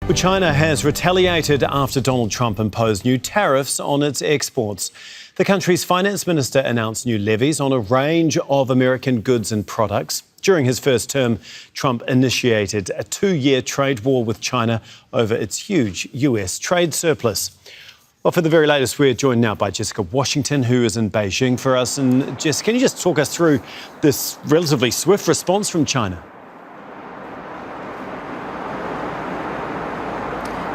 Well, China has retaliated after Donald Trump imposed new tariffs on its exports. The country's finance minister announced new levies on a range of American goods and products. During his first term, Trump initiated a 2-year trade war with China over its huge US trade surplus. Well, for the very latest, we're joined now by Jessica Washington, who is in Beijing for us. And Jess, can you just talk us through this relatively swift response from China?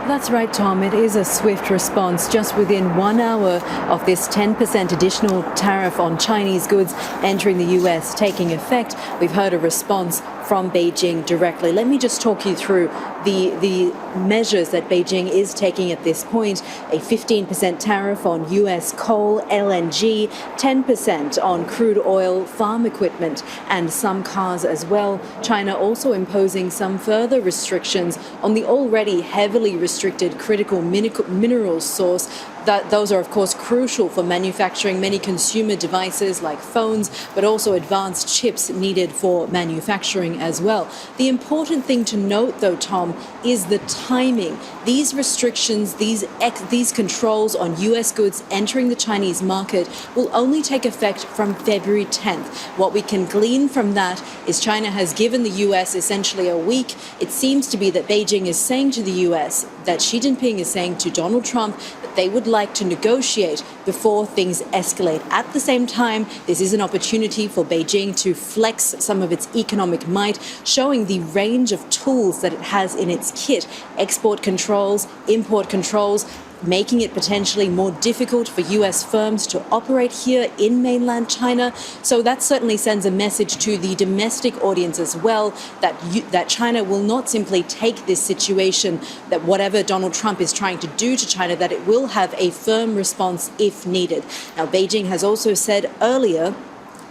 That's right, Tom. It is a swift response. Just within 1 hour of this 10% additional tariff on Chinese goods entering the US taking effect, we've heard a response from Beijing directly. Let me just talk you through the measures that Beijing is taking at this point. A 15% tariff on US coal, LNG, 10% on crude oil, farm equipment, and some cars as well. China also imposing some further restrictions on the already heavily restricted critical minerals source. Those are, of course, crucial for manufacturing many consumer devices like phones, but also advanced chips needed for manufacturing as well. The important thing to note, though, Tom, is the timing. These restrictions, these controls on US goods entering the Chinese market will only take effect from February 10th. What we can glean from that is China has given the US essentially a week. It seems to be that Beijing is saying to the US, that Xi Jinping is saying to Donald Trump, that they would like to negotiate before things escalate. At the same time, this is an opportunity for Beijing to flex some of its economic might, showing the range of tools that it has in its kit: export controls, import controls, making it potentially more difficult for US firms to operate here in mainland China. So that certainly sends a message to the domestic audience as well, that China will not simply take this situation, that whatever Donald Trump is trying to do to China, that it will have a firm response if needed. Now, Beijing has also said earlier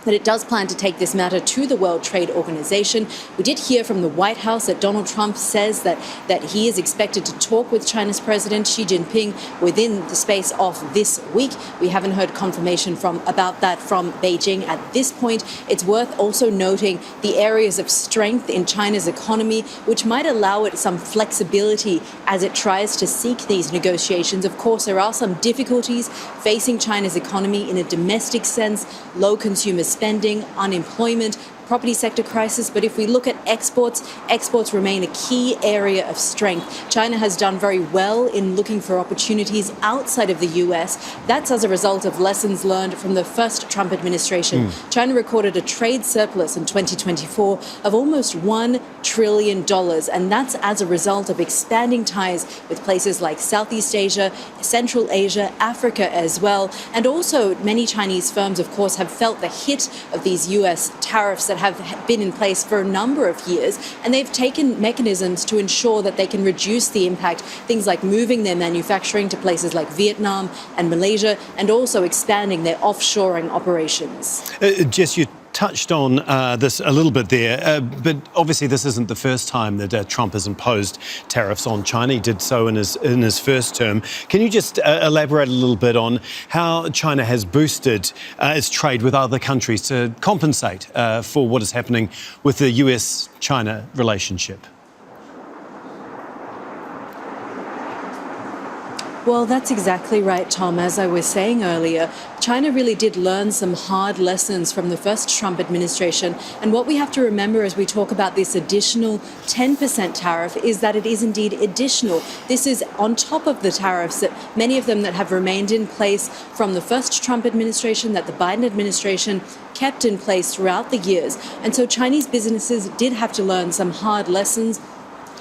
that it does plan to take this matter to the World Trade Organization. We did hear from the White House that Donald Trump says that he is expected to talk with China's President Xi Jinping within the space of this week. We haven't heard confirmation about that from Beijing at this point. It's worth also noting the areas of strength in China's economy, which might allow it some flexibility as it tries to seek these negotiations. Of course, there are some difficulties facing China's economy in a domestic sense: low consumer spending, unemployment, property sector crisis. But if we look at exports remain a key area of strength. China has done very well in looking for opportunities outside of the US. That's as a result of lessons learned from the first Trump administration. China recorded a trade surplus in 2024 of almost $1 trillion. And that's as a result of expanding ties with places like Southeast Asia, Central Asia, Africa as well. And also many Chinese firms, of course, have felt the hit of these US tariffs that have been in place for a number of years, and they've taken mechanisms to ensure that they can reduce the impact, things like moving their manufacturing to places like Vietnam and Malaysia, and also expanding their offshoring operations. Jess, you touched on this a little bit there, but obviously this isn't the first time that Trump has imposed tariffs on China. He did so in his first term. Can you just elaborate a little bit on how China has boosted its trade with other countries to compensate for what is happening with the US-China relationship? Well, that's exactly right, Tom. As I was saying earlier, China really did learn some hard lessons from the first Trump administration. And what we have to remember as we talk about this additional 10% tariff is that it is indeed additional. This is on top of the tariffs that many of them that have remained in place from the first Trump administration, that the Biden administration kept in place throughout the years. And so Chinese businesses did have to learn some hard lessons,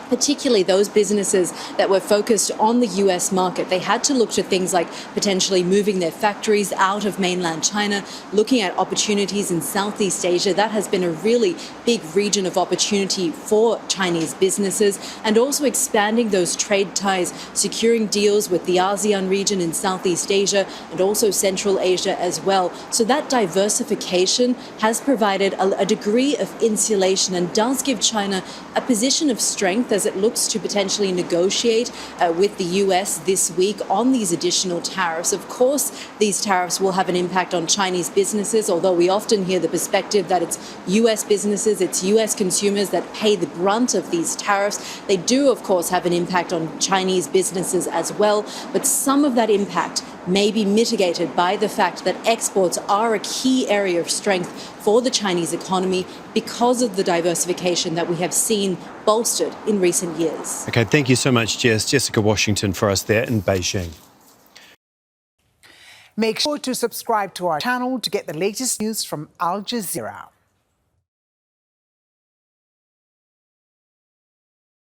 particularly those businesses that were focused on the US market. They had to look to things like potentially moving their factories out of mainland China, looking at opportunities in Southeast Asia. That has been a really big region of opportunity for Chinese businesses, and also expanding those trade ties, securing deals with the ASEAN region in Southeast Asia and also Central Asia as well. So that diversification has provided a degree of insulation and does give China a position of strength as as it looks to potentially negotiate with the US this week on these additional tariffs. Of course, these tariffs will have an impact on Chinese businesses, although we often hear the perspective that it's US businesses, it's US consumers that pay the brunt of these tariffs. They do, of course, have an impact on Chinese businesses as well, but some of that impact may be mitigated by the fact that exports are a key area of strength for the Chinese economy because of the diversification that we have seen bolstered in recent years. OK, thank you so much, Jess. Jessica Washington for us there in Beijing. Make sure to subscribe to our channel to get the latest news from Al Jazeera.